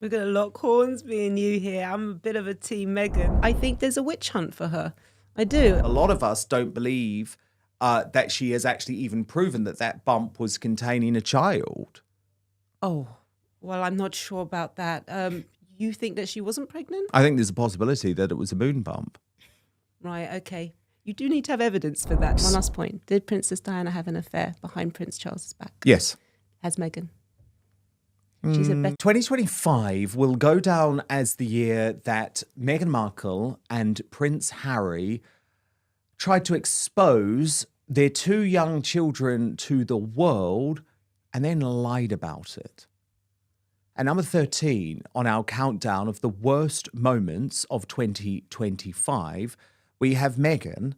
We're going to lock horns, me and you here. I'm a bit of a team Meghan. I think there's a witch hunt for her. I do. A lot of us don't believe that she has actually even proven that that bump was containing a child. Oh, well, I'm not sure about that. You think that she wasn't pregnant? I think there's a possibility that it was a moon bump. Right, okay. You do need to have evidence for that. One last point. Did Princess Diana have an affair behind Prince Charles's back? Yes. Has Meghan? She's a better. 2025 will go down as the year that Meghan Markle and Prince Harry tried to expose their two young children to the world and then lied about it. At number 13 on our countdown of the worst moments of 2025, we have Meghan,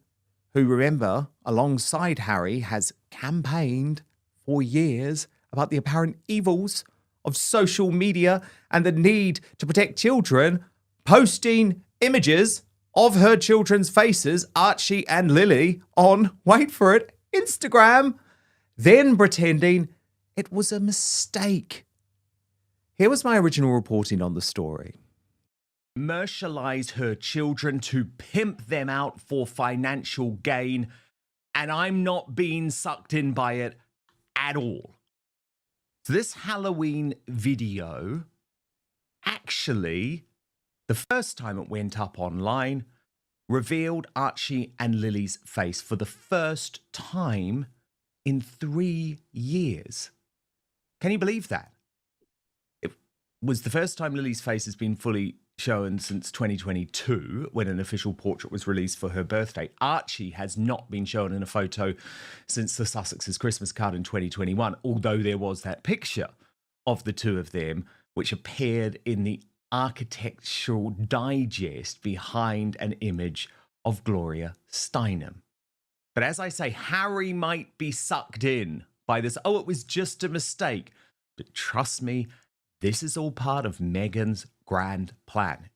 who, remember, alongside Harry, has campaigned for years about the apparent evils of social media and the need to protect children, posting images of her children's faces, Archie and Lily, on, wait for it, Instagram, then pretending it was a mistake. Here was my original reporting on the story. Commercialize her children to pimp them out for financial gain, and I'm not being sucked in by it at all. So this Halloween video, actually, the first time it went up online, revealed Archie and Lily's face for the first time in 3 years. Can you believe that? It was the first time Lily's face has been fully shown since 2022, when an official portrait was released for her birthday. Archie has not been shown in a photo since the Sussex's Christmas card in 2021, although there was that picture of the two of them, which appeared in the architectural digest behind an image of Gloria Steinem. But as I say, Harry might be sucked in by this. Oh, it was just a mistake. But trust me, this is all part of Meghan's grand plan.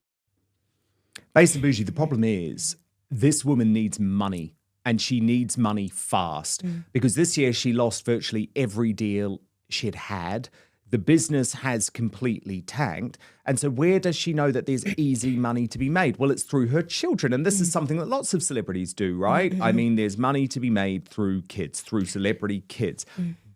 Based on Bougie, the problem is this woman needs money, and she needs money fast, because this year she lost virtually every deal she'd had. The business has completely tanked. And so where does she know that there's easy money to be made? Well, it's through her children. And this is something that lots of celebrities do, right? I mean, there's money to be made through kids, through celebrity kids.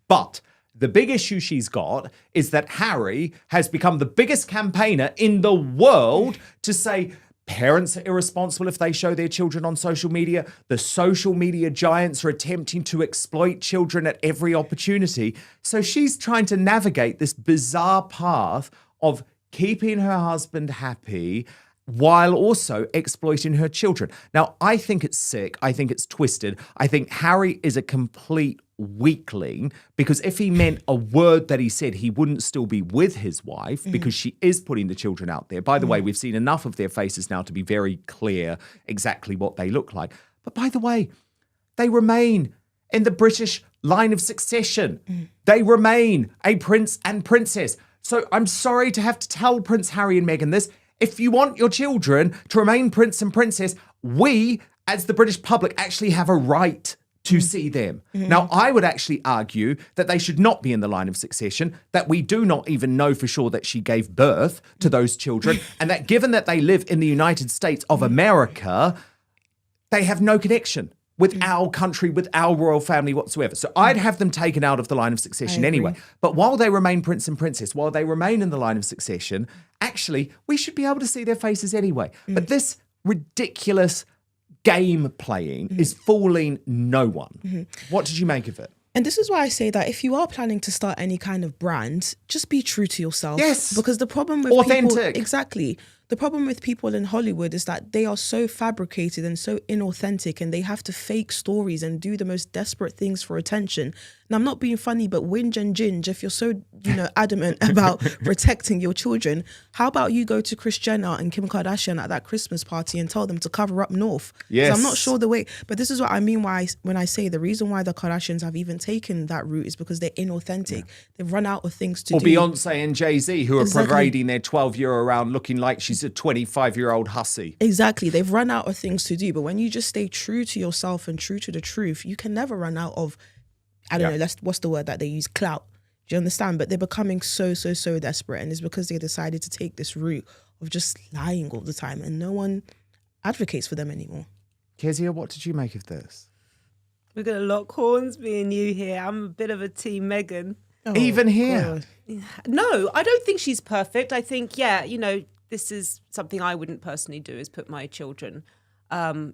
But the big issue she's got is that Harry has become the biggest campaigner in the world to say parents are irresponsible if they show their children on social media. The social media giants are attempting to exploit children at every opportunity. So she's trying to navigate this bizarre path of keeping her husband happy while also exploiting her children. Now, I think it's sick. I think it's twisted. I think Harry is a complete weakling, because if he meant a word that he said, he wouldn't still be with his wife, because she is putting the children out there. By the way, we've seen enough of their faces now to be very clear exactly what they look like. But by the way, they remain in the British line of succession. They remain a prince and princess. So I'm sorry to have to tell Prince Harry and Meghan this. If you want your children to remain prince and princess, we, as the British public, actually have a right to see them. Now, I would actually argue that they should not be in the line of succession, that we do not even know for sure that she gave birth to those children, and that given that they live in the United States of America, they have no connection with our country, with our royal family whatsoever. So I'd have them taken out of the line of succession anyway. But while they remain prince and princess, while they remain in the line of succession, actually, we should be able to see their faces anyway. But this ridiculous game playing is fooling no one. What did you make of it? And this is why I say that if you are planning to start any kind of brand, just be true to yourself. Yes. Because the problem with authentic. people, exactly. The problem with people in Hollywood is that they are so fabricated and so inauthentic, and they have to fake stories and do the most desperate things for attention. And I'm not being funny, but whinge and ginge, if you're so, adamant about protecting your children, how about you go to Kris Jenner and Kim Kardashian at that Christmas party and tell them to cover up north? Yes. So I'm not sure the way, but this is what I mean when I say the reason why the Kardashians have even taken that route is because they're inauthentic. They've run out of things to do. Or Beyonce and Jay-Z, who are parading their 12-year around looking like she's a 25-year-old hussy. Exactly. They've run out of things to do. But when you just stay true to yourself and true to the truth, you can never run out of, what's the word that they use? Clout. Do you understand? But they're becoming so desperate, and it's because they decided to take this route of just lying all the time, and no one advocates for them anymore. Kezia, what did you make of this? We're going to lock horns, me and you here. I'm a bit of a team Meghan. Oh, Even here? God. No, I don't think she's perfect. I think, this is something I wouldn't personally do, is put my children, on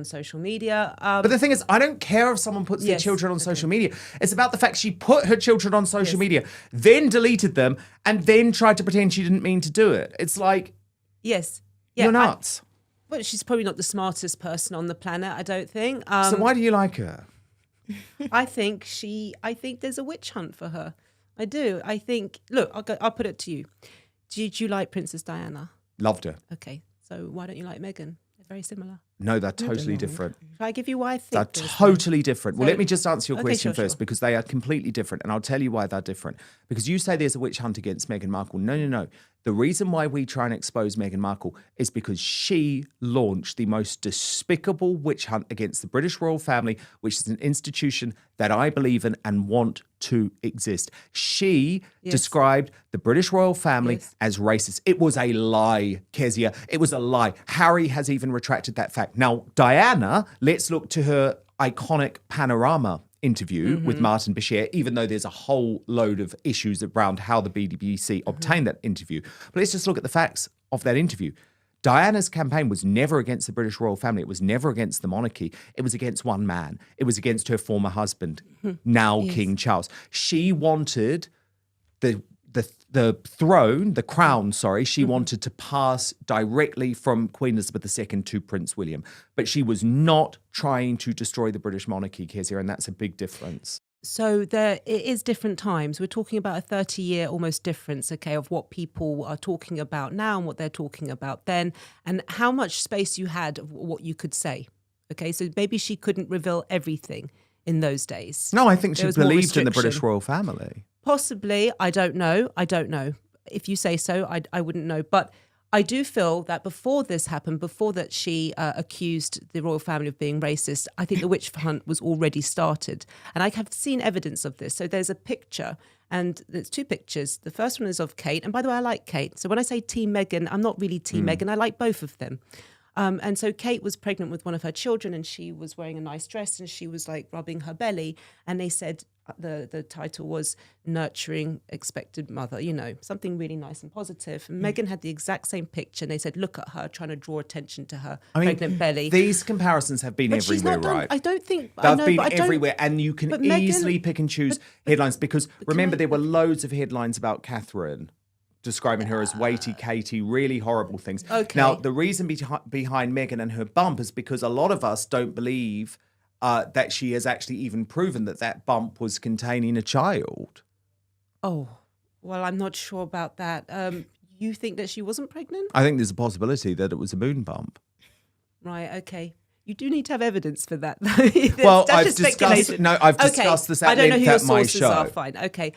social media. But the thing is, I don't care if someone puts their Yes, children on okay. social media. It's about the fact she put her children on social media, then deleted them, and then tried to pretend she didn't mean to do it. It's like, Yes. Yeah, you're nuts. Well, she's probably not the smartest person on the planet, I don't think. So why do you like her? I think there's a witch hunt for her. I do. I think, look, I'll put it to you. Did you like Princess Diana? Loved her. Okay. So why don't you like Meghan? They're very similar. No, they're totally different. Shall I give you why I think They're this? totally different. Well, So- let me just answer your Okay, question sure, first, sure. because they are completely different. And I'll tell you why they're different. Because you say there's a witch hunt against Meghan Markle. No. The reason why we try and expose Meghan Markle is because she launched the most despicable witch hunt against the British royal family, which is an institution that I believe in and want to exist. She described the British royal family as racist. It was a lie, Kezia. It was a lie. Harry has even retracted that fact. Now, Diana, let's look to her iconic Panorama interview with Martin Bashir, even though there's a whole load of issues around how the BBC obtained that interview. But let's just look at the facts of that interview. Diana's campaign was never against the British royal family. It was never against the monarchy. It was against one man. It was against her former husband, now King Charles. She wanted the throne, the crown, sorry, she wanted to pass directly from Queen Elizabeth II to Prince William. But she was not trying to destroy the British monarchy, Kezia, and that's a big difference. So it is different times. We're talking about a 30-year almost difference, okay, of what people are talking about now and what they're talking about then, and how much space you had of what you could say. Okay, so maybe she couldn't reveal everything in those days. No, I think There she was more believed in the British restriction. royal family. Possibly. I don't know. If you say so, I wouldn't know. But I do feel that before this happened, before that she accused the royal family of being racist, I think the witch hunt was already started. And I have seen evidence of this. So there's a picture, and there's two pictures. The first one is of Kate. And by the way, I like Kate. So when I say Team Meghan, I'm not really Team Meghan. I like both of them. And so Kate was pregnant with one of her children, and she was wearing a nice dress, and she was like rubbing her belly. And they said the title was Nurturing Expected Mother, something really nice and positive. And Meghan had the exact same picture, and they said, look at her trying to draw attention to her pregnant belly. These comparisons have been But she's everywhere, not done, right? I don't think They've been but I don't- everywhere, and you can but Meghan- easily pick and choose headlines, because remember, there were loads of headlines about Catherine describing her as weighty Katie, really horrible things. Okay. Now, the reason behind Meghan and her bump is because a lot of us don't believe that she has actually even proven that bump was containing a child. Oh, well, I'm not sure about that. You think that she wasn't pregnant? I think there's a possibility that it was a moon bump. Right, okay. You do need to have evidence for that, though. Well, That's I've just discussed. speculation. No, I've Okay, discussed this I at don't know who length your at my sources show. are. Fine, okay.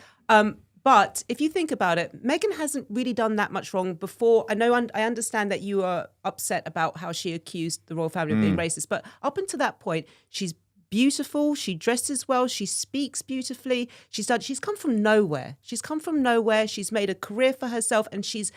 But if you think about it, Meghan hasn't really done that much wrong before. I understand that you are upset about how she accused the royal family of being racist, but up until that point, she's beautiful. She dresses well. She speaks beautifully. She's come from nowhere. She's made a career for herself, and she's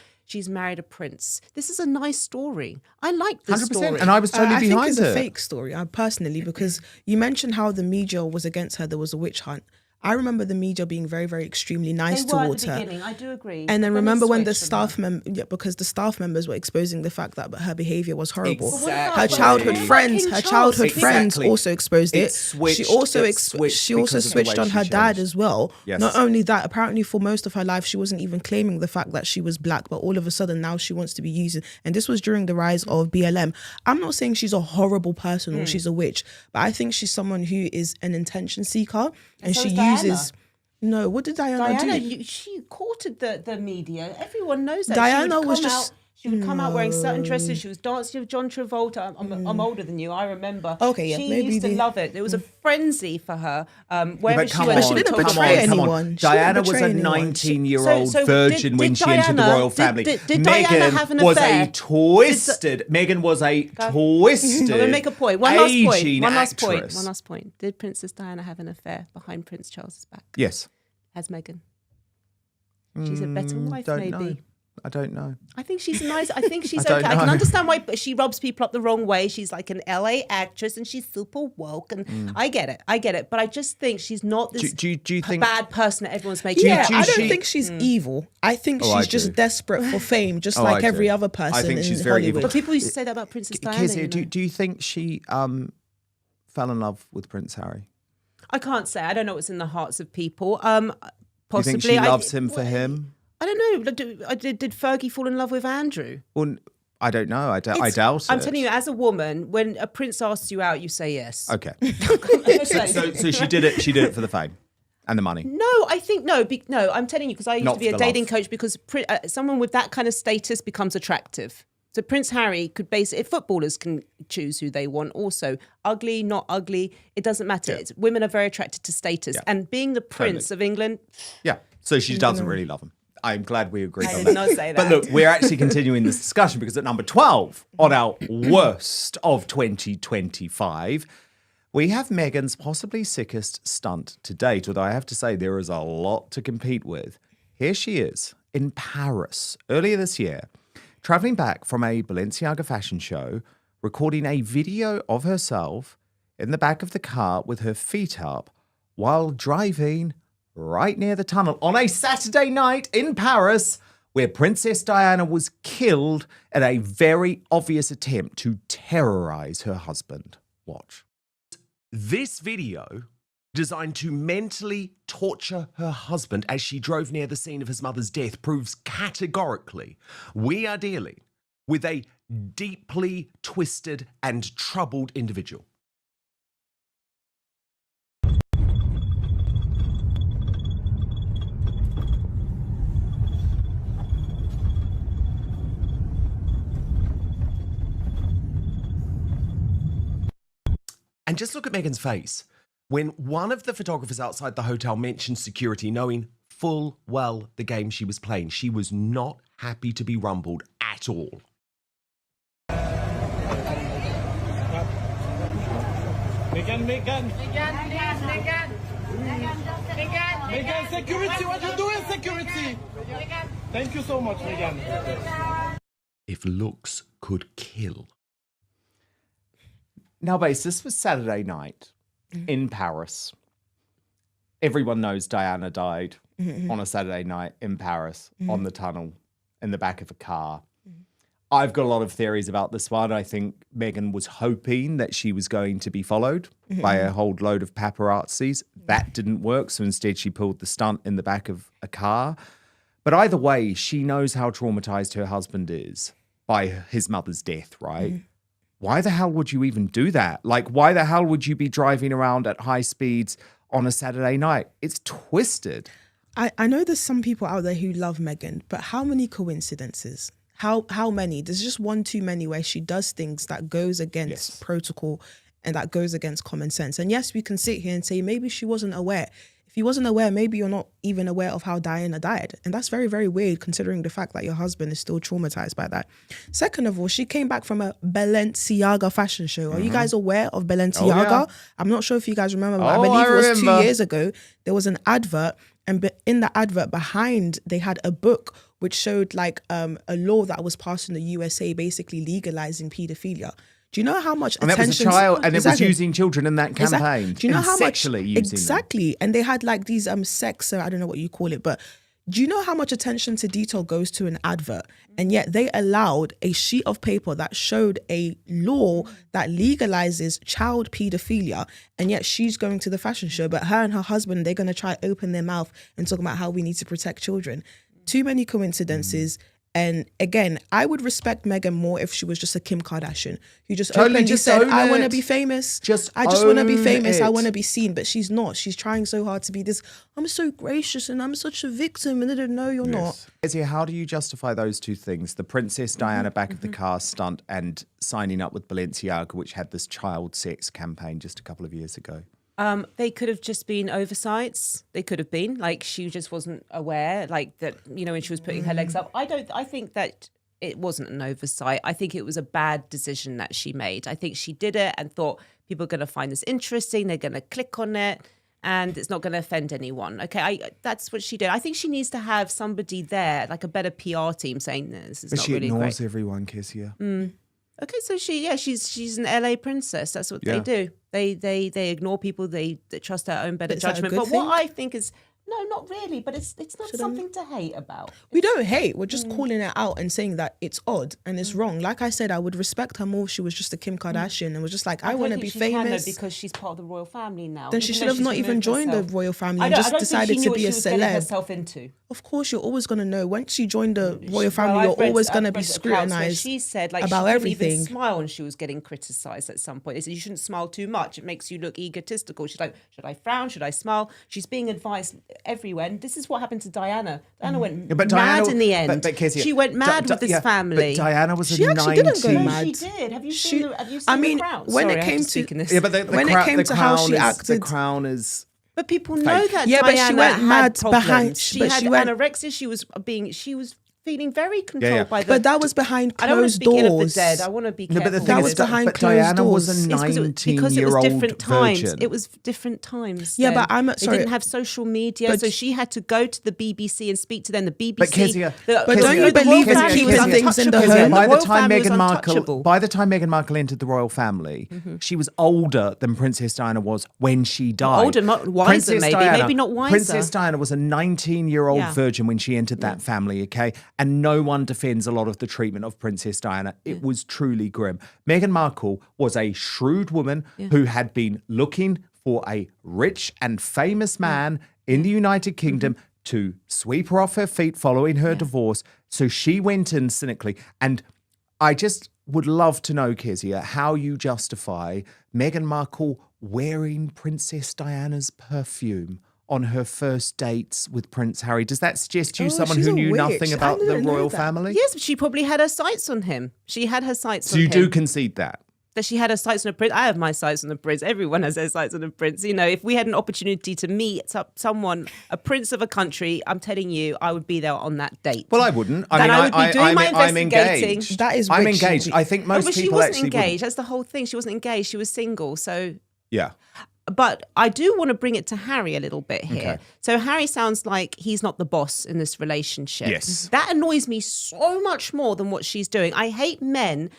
married a prince. This is a nice story. I like this 100%, story. and I was totally I think behind it's it. a fake story, personally, because you mentioned how the media was against her. There was a witch hunt. I remember the media being very, very extremely nice They were towards at the her. beginning. I do agree. And then But remember when the switched from staff because the staff members were exposing the fact that her behavior was horrible. Exactly. Her childhood King friends, Charles? Exactly. also exposed It it. switched- She also it switched she also because of the way switched on she her dad changed. as well. Yes. Not only that, apparently for most of her life she wasn't even claiming the fact that she was black, but all of a sudden now she wants to be using. And this was during the rise of BLM. I'm not saying she's a horrible person or she's a witch, but I think she's someone who is an attention seeker, and so she is Diana. uses. No, what did Diana do? She courted the media. Everyone knows that. Diana she was just- She would come out wearing certain dresses. She was dancing with John Travolta. I'm older than you. I remember. Okay, yeah, She maybe used to they- love it. It was a frenzy for her. Wherever But she come went, on, she didn't talked about betray it. come on. anyone. She didn't Diana was betray a anyone. 19-year-old So virgin when she entered the Diana- royal family. did Diana have an was affair? a twisted. Meghan was a twisted. I'm gonna make a point. One last point. aging One last point. actress. One last point. Did Princess Diana have an affair behind Prince Charles's back? Yes. has Meghan? She's a better wife, Don't maybe. know. I don't know. I think she's nice. I think she's I don't okay. I can know. understand why she rubs people up the wrong way. She's like an LA actress and she's super woke. And I get it. But I just think she's not this Do you think? bad person that everyone's making Yeah, out. I don't she- think she's evil. I think Oh, I she's just do. desperate for fame, just Oh, like I every do. other person I think in she's very Hollywood. evil. But people used to say that about Princess Diana. Kezia, you know? do you think she fell in love with Prince Harry? I can't say. I don't know what's in the hearts of people. Do you Possibly. think she loves him for him? I don't know. Did Fergie fall in love with Andrew? Well, I don't know. I doubt it. I'm telling you, as a woman, when a prince asks you out, you say yes. Okay. So- So she did it. She did it for the fame and the money. No, I think no. No, I'm telling you because I used Not to be for a the dating love. coach because someone with that kind of status becomes attractive. So Prince Harry could basically, footballers can choose who they want also. Ugly, not ugly, it doesn't matter. Yeah. Women are very attracted to status. Yeah. And being the Prince of England, Yeah. So she doesn't really love him. I'm glad we agreed I on did that. not say that. But look, we're actually continuing this discussion because at number 12 on our worst of 2025, we have Meghan's possibly sickest stunt to date, although I have to say there is a lot to compete with. Here she is in Paris earlier this year, traveling back from a Balenciaga fashion show, recording a video of herself in the back of the car with her feet up while driving right near the tunnel on a Saturday night in Paris, where Princess Diana was killed in a very obvious attempt to terrorize her husband. Watch. This video, designed to mentally torture her husband as she drove near the scene of his mother's death, proves categorically we are dealing with a deeply twisted and troubled individual. And just look at Meghan's face. When one of the photographers outside the hotel mentioned security, knowing full well the game she was playing, she was not happy to be rumbled at all. Meghan, security, what you doing, security? Thank you so much, Meghan. If looks could kill. Now, Base, this was Saturday night in Paris. Everyone knows Diana died on a Saturday night in Paris on the tunnel in the back of a car. I've got a lot of theories about this one. I think Meghan was hoping that she was going to be followed by a whole load of paparazzis. That didn't work, so instead she pulled the stunt in the back of a car. But either way, she knows how traumatized her husband is by his mother's death, right? Why the hell would you even do that? Like, why the hell would you be driving around at high speeds on a Saturday night? It's twisted. I know there's some people out there who love Meghan, but how many coincidences? How many? There's just one too many where she does things that goes against protocol and that goes against common sense. And yes, we can sit here and say maybe she wasn't aware. If you wasn't aware, maybe you're not even aware of how Diana died. And that's very, very weird considering the fact that your husband is still traumatized by that. Second of all, she came back from a Balenciaga fashion show. Are you guys aware of Balenciaga? yeah. I'm not sure if you guys remember, but I Oh, believe I it was remember. 2 years ago. There was an advert, and in the advert behind, they had a book which showed like a law that was passed in the USA, basically legalizing paedophilia. Do you know how much And that was a attention? child, and it was Exactly. using children in that Exactly. campaign. Do you know and how sexually much using exactly? And they had like these sex, I don't know what you call it, but do you know how much attention to detail goes to an advert? And yet they allowed a sheet of paper that showed a law that legalizes child pedophilia, and yet she's going to the fashion show, but her and her husband, they're going to try open their mouth and talk about how we need to protect children. Too many coincidences. And again, I would respect Meghan more if she was just a Kim Kardashian who just Totally, openly just said, own I want to it. be famous. Just I just want to be own famous. I it. want to be seen. But she's not. She's trying so hard to be this, I'm so gracious and I'm such a victim. And I don't know, you're not. Kezia, how do you justify those two things? The Princess Diana back of the car stunt and signing up with Balenciaga, which had this child sex campaign just a couple of years ago. They could have just been oversights. They could have been like she just wasn't aware, like that. You know, when she was putting her legs up. I think that it wasn't an oversight. I think it was a bad decision that she made. I think she did it and thought people are going to find this interesting. They're going to click on it, and it's not going to offend anyone. Okay, that's what she did. I think she needs to have somebody there, like a better PR team, saying this is But not she really ignores great. everyone, Kezia. Okay, so she's an LA princess. That's what Yeah. they do. They ignore people. They trust their own better But is that a judgment. good But what thing? I think is no, not really. But it's not then- something to hate about. We don't hate. We're just calling it out and saying that it's odd and it's wrong. Like I said, I would respect her more if she was just a Kim Kardashian and was just like, I don't want to think be she can, though, famous. because she's part of the royal family now. Then she Even should though have she's not even removed joined the herself. royal family I and don't just think decided she to knew be what a she was getting celeb. herself into. Of course, you're always going to know. Once you join the royal family, Well, you're I've read- always going to I've be read accounts where scrutinized She said like about she everything. Couldn't even smile and she was getting criticised at some point. They said you shouldn't smile too much. It makes you look egotistical. She's like, should I frown? Should I smile? She's being advised everywhere. And this is what happened to Diana. Diana went mad in the end. But Kezia, she went mad with this family. But Diana was She a actually 19. didn't go No, mad. she did. Have you She- seen the I mean, the Crown? when it Sorry, I have came to speak to- in this. Yeah, but When it came to how she acted- the crown is. But people know Fake. that Yeah, but she Diana went had mad problems. behind- She but had she went- anorexia. She was feeling very controlled by the. But that was behind I don't want to closed speak ill of the doors. dead. I want to be No, careful. but the with thing That is, was this. behind but closed Diana was doors. a It's because it was 19-year-old different times. virgin. It was different times. Yeah, then. but I'm- They sorry. didn't have social media, But- so she had to go to the BBC and speak to them. The BBC. But Kezia, But Kezia, don't you the believe royal in family keeping was things in the untouchable. home? By the royal time family was Meghan Markle, untouchable. by the time Meghan Markle entered the royal family, she was older than Princess Diana was when she died. Older, wiser maybe not wiser. Princess Diana was a 19-year-old Yeah. virgin when she entered that family. Okay, and no one defends a lot of the treatment of Princess Diana. It was truly grim. Meghan Markle was a shrewd woman who had been looking for a rich and famous man in the United Kingdom to sweep her off her feet following her divorce. So she went in cynically. And I just would love to know, Kezia, how you justify Meghan Markle wearing Princess Diana's perfume on her first dates with Prince Harry. Does that suggest to you Oh, someone she's who a knew witch. nothing I about the didn't know royal that. family? Yes, but she probably had her sights on him. She had her sights So on you him. do concede that? That she had her sights on a prince. I have my sights on a prince. Everyone has their sights on a prince. You know, if we had an opportunity to meet someone, a prince of a country, I'm telling you, I would be there on that date. Well, I wouldn't. I Then mean, I would be doing my I'm investigating. engaged. That is I'm witchy. engaged. I think No, most but she people wasn't actually engaged. wouldn't. That's the whole thing. She wasn't engaged. She was single. So, Yeah. but I do want to bring it to Harry a little bit here. Okay. So Harry sounds like he's not the boss in this relationship. Yes. That annoys me so much more than what she's doing. I hate men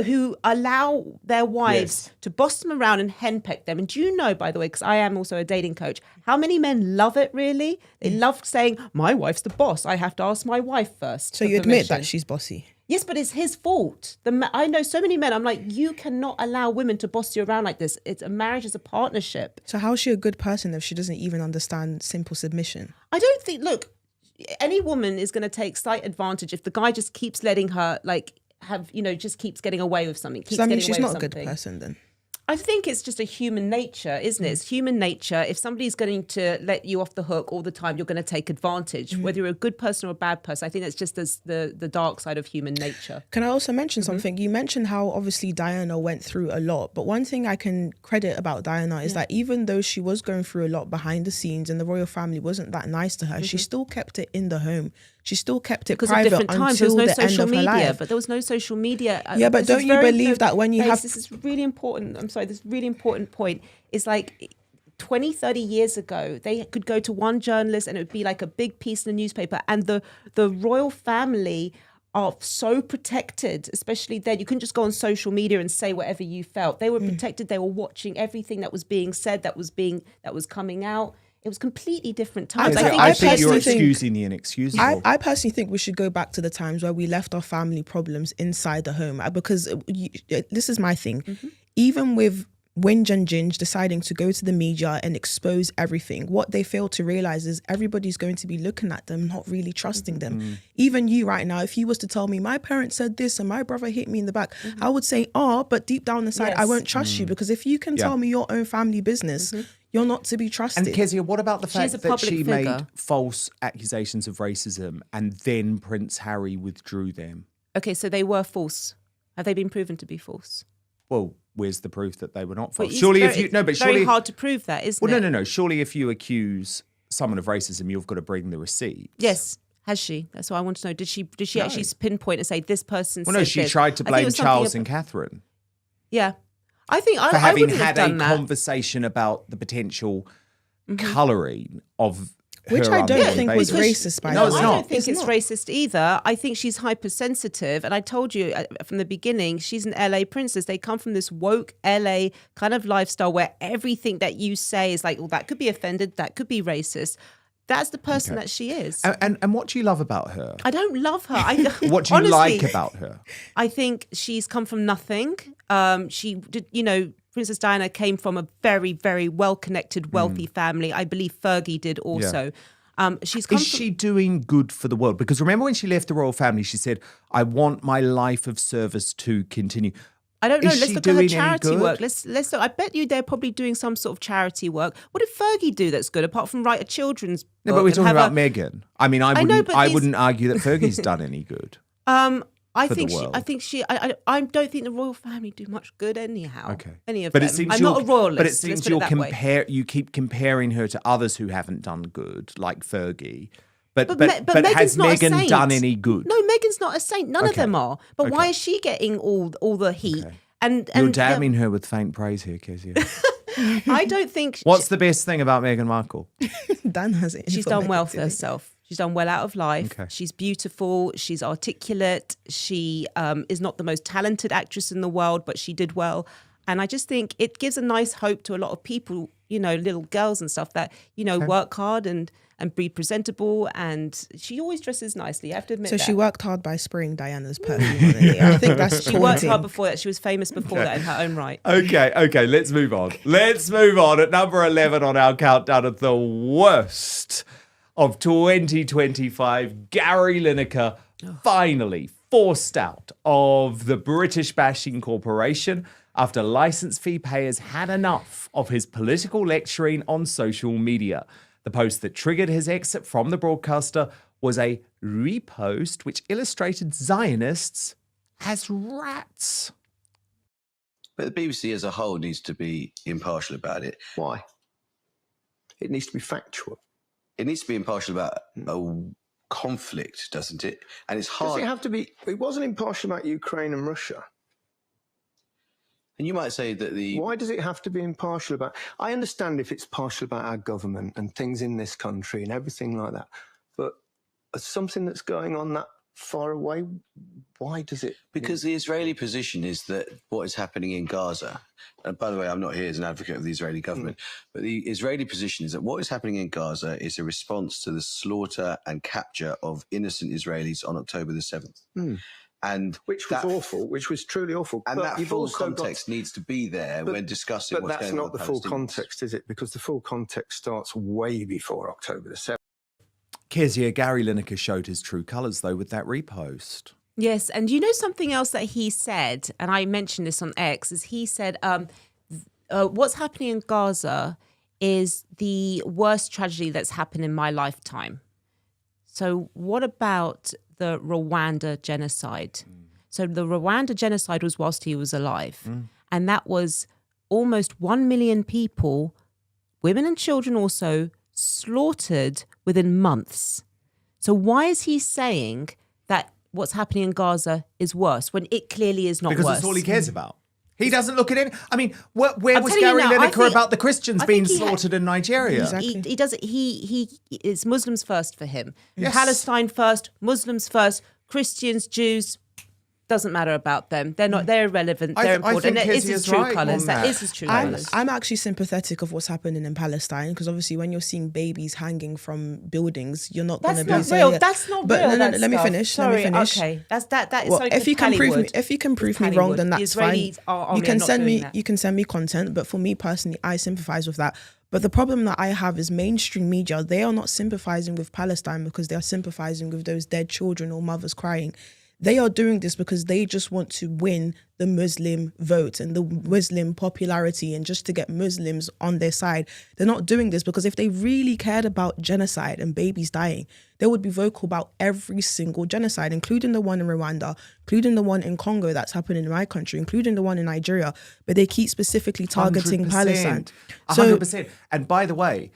who allow their wives Yes. to boss them around and henpeck them. And do you know, by the way, because I am also a dating coach, how many men love it really? They love saying, my wife's the boss. I have to ask my wife first. So for you admit permission." that she's bossy. Yes, but it's his fault. I know so many men. I'm like, you cannot allow women to boss you around like this. It's a marriage is a partnership. So how is she a good person if she doesn't even understand simple submission? I don't think. Look, any woman is going to take slight advantage if the guy just keeps letting her just keeps getting away with something. Does that mean getting she's away not a with good something. person then? I think it's just a human nature, isn't it? It's human nature. If somebody's going to let you off the hook all the time, you're going to take advantage. Whether you're a good person or a bad person, I think that's just the dark side of human nature. Can I also mention something? You mentioned how obviously Diana went through a lot, but one thing I can credit about Diana is that even though she was going through a lot behind the scenes and the royal family wasn't that nice to her, she still kept it in the home. She still kept it Because of private different times, there was until no the end social of her media. life. But there was no social media. Yeah, but This don't is you very- believe that when you Babes, have- this is really important. I'm sorry, this really important point is like 20, 30 years ago, they could go to one journalist and it would be like a big piece in the newspaper. And the royal family are so protected, especially then. You couldn't just go on social media and say whatever you felt. They were protected. They were watching everything that was being said, that was coming out. It was completely different times. I I think you're personally think- excusing the inexcusable. I personally think we should go back to the times where we left our family problems inside the home because this is my thing. Even with Winge and Ginge deciding to go to the media and expose everything, what they fail to realize is everybody's going to be looking at them, not really trusting them. Even you right now, if you was to tell me my parents said this and my brother hit me in the back, I would say, but deep down inside, I Yes. won't trust you because if you can Yeah. tell me your own family business, you're not to be trusted. And Kezia, what about the She's fact a that public she figure. made false accusations of racism and then Prince Harry withdrew them? Okay, so they were false. Have they been proven to be false? Well, where's the proof that they were not false? It's Surely, very, if you no, but it's very surely, hard to prove that, isn't well, it? no. Surely, if you accuse someone of racism, you've got to bring the receipts. Yes. Has she? That's what I want to know. Did she No. actually pinpoint and say this person Well, no, said she this? tried to I think it blame was something Charles ab- and Catherine Yeah. I think for I having wouldn't have had a done that. conversation about the potential colouring of Which her I don't unborn think baby. was racist, by No, the it's way. I not. don't think it's racist either. I think she's hypersensitive. And I told you from the beginning, she's an LA princess. They come from this woke LA kind of lifestyle where everything that you say is like, well, that could be offended, that could be racist. That's the person that she is. And what do you love about her? I don't love her. What do you honestly, like about her? I think she's come from nothing. She did, Princess Diana came from a very, very well-connected, wealthy family. I believe Fergie did also. She's come Is she doing good for the world? Because remember when she left the royal family, she said, I want my life of service to continue. I don't know. Is Let's she look at her doing any charity good? work. Let's look. I bet you they're probably doing some sort of charity work. What did Fergie do that's good apart from write a children's book? No, but we're and talking have about Meghan. I mean, I know, but these- wouldn't argue that Fergie's done any good. I for the think she. world. I think she. I don't think the royal family do much good anyhow. Okay. Any of But them. it seems I'm you're, not a royalist. But it let's seems put you're that way. you keep comparing her to others who haven't done good, like Fergie. But Meghan's has not a Meghan saint. done any good? No, Meghan's not a saint. None of Okay. them are. But why Okay. is she getting all the heat? Okay. And You're they're- damning her with faint praise here, Kezia. I don't think What's the best thing about Meghan Markle? Dan has it. she's done well for herself. She's done well out of life. Okay. She's beautiful. She's articulate. She is not the most talented actress in the world, but she did well. And I just think it gives a nice hope to a lot of people, little girls and stuff that, work hard and be presentable. And she always dresses nicely. I have to admit So that. she worked hard by spraying Diana's perfume on it. I think that's She worked taunting. hard before that. She was famous before that in her own right. Okay, let's move on. Let's move on. At number 11 on our countdown of the worst of 2025, Gary Lineker finally forced out of the British Bashing Corporation after licence fee payers had enough of his political lecturing on social media. The post that triggered his exit from the broadcaster was a repost which illustrated Zionists as rats. But the BBC as a whole needs to be impartial about it. Why? It needs to be factual. It needs to be impartial about a conflict, doesn't it? And it's Does hard. it have to be? It wasn't impartial about Ukraine and Russia. And you might say that the... Why does it have to be impartial about? I understand if it's partial about our government and things in this country and everything like that, but something that's going on that far away, why does it? Because the Israeli position is that what is happening in Gaza, and by the way, I'm not here as an advocate of the Israeli government, but the Israeli position is that what is happening in Gaza is a response to the slaughter and capture of innocent Israelis on October the 7th. And Which was awful, which was truly awful. And but that you've full also context needs to be there when discussing But what's that's going on not with the full Palestinians. context, is it? Because the full context starts way before October the 7th. Kezia, Gary Lineker showed his true colours, though, with that repost. Yes, and you know something else that he said, and I mentioned this on X, is he said, what's happening in Gaza is the worst tragedy that's happened in my lifetime. So what about the Rwanda genocide? So the Rwanda genocide was whilst he was alive. And that was almost 1 million people, women and children also, slaughtered within months. So why is he saying that what's happening in Gaza is worse when it clearly is not Because worse? that's all he cares about. He doesn't look at it. I mean, where I'm was telling Gary you now, I Lineker think- about the Christians I being think he had- slaughtered in Nigeria? Exactly. He does it. He it's Muslims first for him. Yes. Palestine first, Muslims first, Christians, Jews. Doesn't matter about them. They're not. They're irrelevant. I They're think important. It is Kezia's his true right colours. on That that. is his true I'm, colours. I'm actually sympathetic of what's happening in Palestine because obviously when you're seeing babies hanging from buildings, you're not going That's to be not saying real. that. That's not But real. no, that let me stuff. finish. Sorry. Let me finish. Okay. That is Well, something if you can Cali prove me, would. if you can prove me Cali wrong, would. then The that's fine. Israelis are You are can not send doing me, that. you can send me content. But for me personally, I sympathize with that. But the problem that I have is mainstream media. They are not sympathizing with Palestine because they are sympathizing with those dead children or mothers crying. They are doing this because they just want to win the Muslim vote and the Muslim popularity and just to get Muslims on their side. They're not doing this because if they really cared about genocide and babies dying, they would be vocal about every single genocide, including the one in Rwanda, including the one in Congo that's happening in my country, including the one in Nigeria, but they keep specifically targeting 100%. Palestine. 100%. And by the way,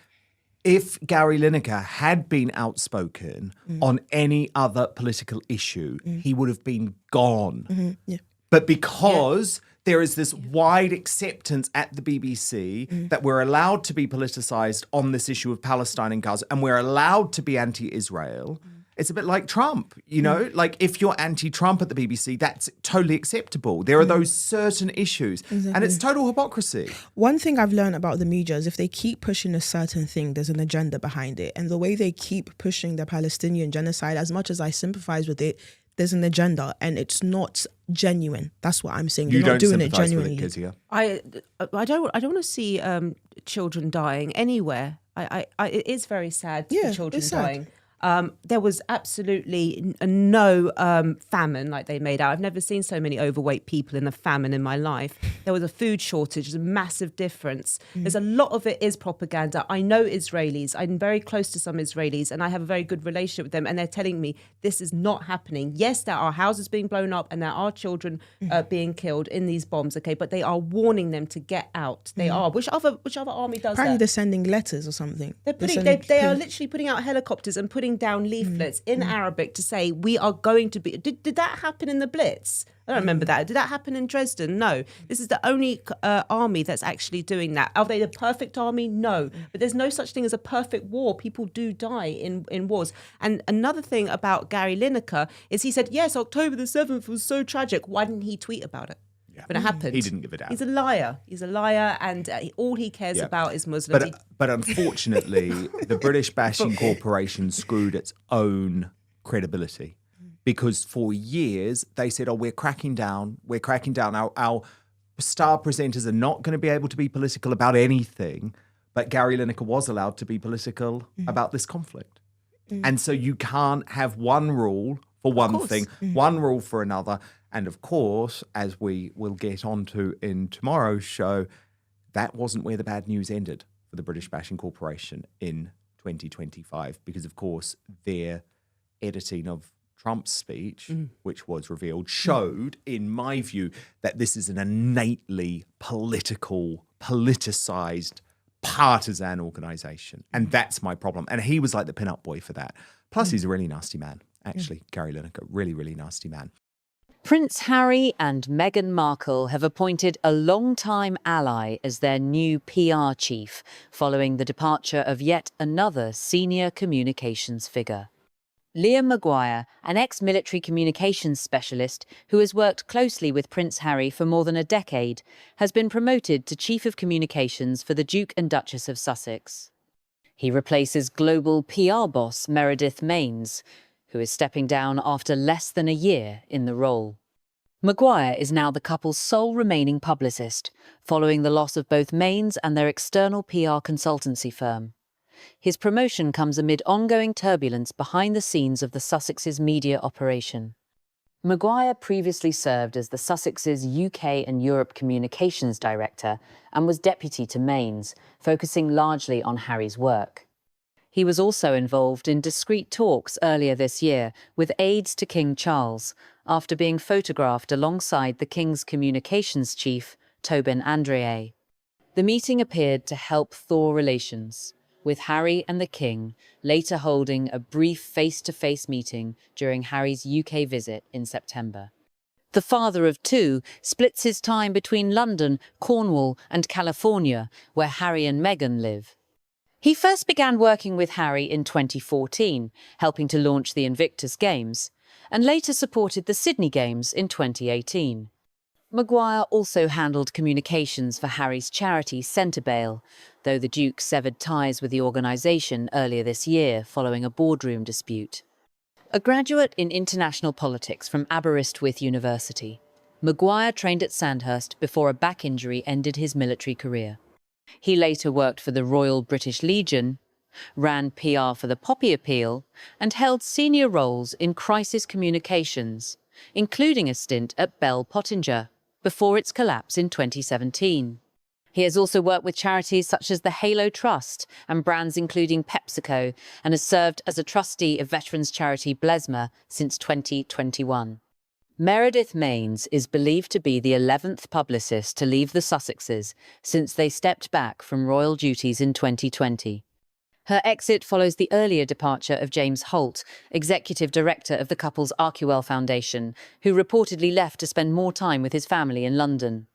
if Gary Lineker had been outspoken on any other political issue, he would have been gone. Yeah. But because there is this wide acceptance at the BBC that we're allowed to be politicised on this issue of Palestine and Gaza, and we're allowed to be anti-Israel. It's a bit like Trump, you know, like if you're anti-Trump at the BBC, that's totally acceptable. There are those certain issues and it's total hypocrisy. One thing I've learned about the media is if they keep pushing a certain thing, there's an agenda behind it. And the way they keep pushing the Palestinian genocide, as much as I sympathize with it, there's an agenda and it's not genuine. That's what I'm saying. They're not doing it genuinely. With it, Kezia? I don't want to see children dying anywhere. It is very sad to see children it's sad. dying. There was absolutely no famine like they made out. I've never seen so many overweight people in a famine in my life. There was a food shortage. There's a massive difference. There's a lot of it is propaganda. I know Israelis. I'm very close to some Israelis and I have a very good relationship with them and they're telling me this is not happening. Yes, there are houses being blown up and there are children being killed in these bombs, okay, but they are warning them to get out. They are. Which other army does Apparently that? they're sending letters or something. They are literally putting out helicopters and putting down leaflets in Arabic to say we are going to be. Did that happen in the Blitz? I don't remember that. Did that happen in Dresden? No. This is the only army that's actually doing that. Are they the perfect army? No. But there's no such thing as a perfect war. People do die in wars. And another thing about Gary Lineker is he said, yes, October the 7th was so tragic. Why didn't he tweet about it? When it happened. He didn't give it out. He's a liar. He's a liar, and all he cares about is Muslims. But unfortunately, the British Bashing Corporation screwed its own credibility because for years they said, "Oh, we're cracking down. We're cracking down. Our star presenters are not going to be able to be political about anything." But Gary Lineker was allowed to be political about this conflict, and so you can't have one rule for one thing, one rule for another. And of course, as we will get onto in tomorrow's show, that wasn't where the bad news ended for the British Bashing Corporation in 2025, because of course their editing of Trump's speech, which was revealed, showed, in my view, that this is an innately politicized, partisan organization. And that's my problem. And he was like the pin-up boy for that. Plus, he's a really nasty man, actually, Gary Lineker, really, really nasty man. Prince Harry and Meghan Markle have appointed a long-time ally as their new PR chief, following the departure of yet another senior communications figure. Liam Maguire, an ex-military communications specialist who has worked closely with Prince Harry for more than a decade, has been promoted to Chief of Communications for the Duke and Duchess of Sussex. He replaces global PR boss Meredith Maines, who is stepping down after less than a year in the role. Maguire is now the couple's sole remaining publicist, following the loss of both Maines and their external PR consultancy firm. His promotion comes amid ongoing turbulence behind the scenes of the Sussex's media operation. Maguire previously served as the Sussex's UK and Europe Communications Director and was deputy to Maines, focusing largely on Harry's work. He was also involved in discreet talks earlier this year with aides to King Charles, after being photographed alongside the King's communications chief, Tobin Andrea. The meeting appeared to help thaw relations, with Harry and the King later holding a brief face-to-face meeting during Harry's UK visit in September. The father of two splits his time between London, Cornwall, and California, where Harry and Meghan live. He first began working with Harry in 2014, helping to launch the Invictus Games, and later supported the Sydney Games in 2018. Maguire also handled communications for Harry's charity Centrebale, though the Duke severed ties with the organisation earlier this year following a boardroom dispute. A graduate in international politics from Aberystwyth University, Maguire trained at Sandhurst before a back injury ended his military career. He later worked for the Royal British Legion, ran PR for the Poppy Appeal, and held senior roles in crisis communications, including a stint at Bell Pottinger, before its collapse in 2017. He has also worked with charities such as the Halo Trust and brands including PepsiCo, and has served as a trustee of veterans charity Blesma since 2021. Meredith Maines is believed to be the 11th publicist to leave the Sussexes since they stepped back from royal duties in 2020. Her exit follows the earlier departure of James Holt, executive director of the couple's Arcuwell Foundation, who reportedly left to spend more time with his family in London.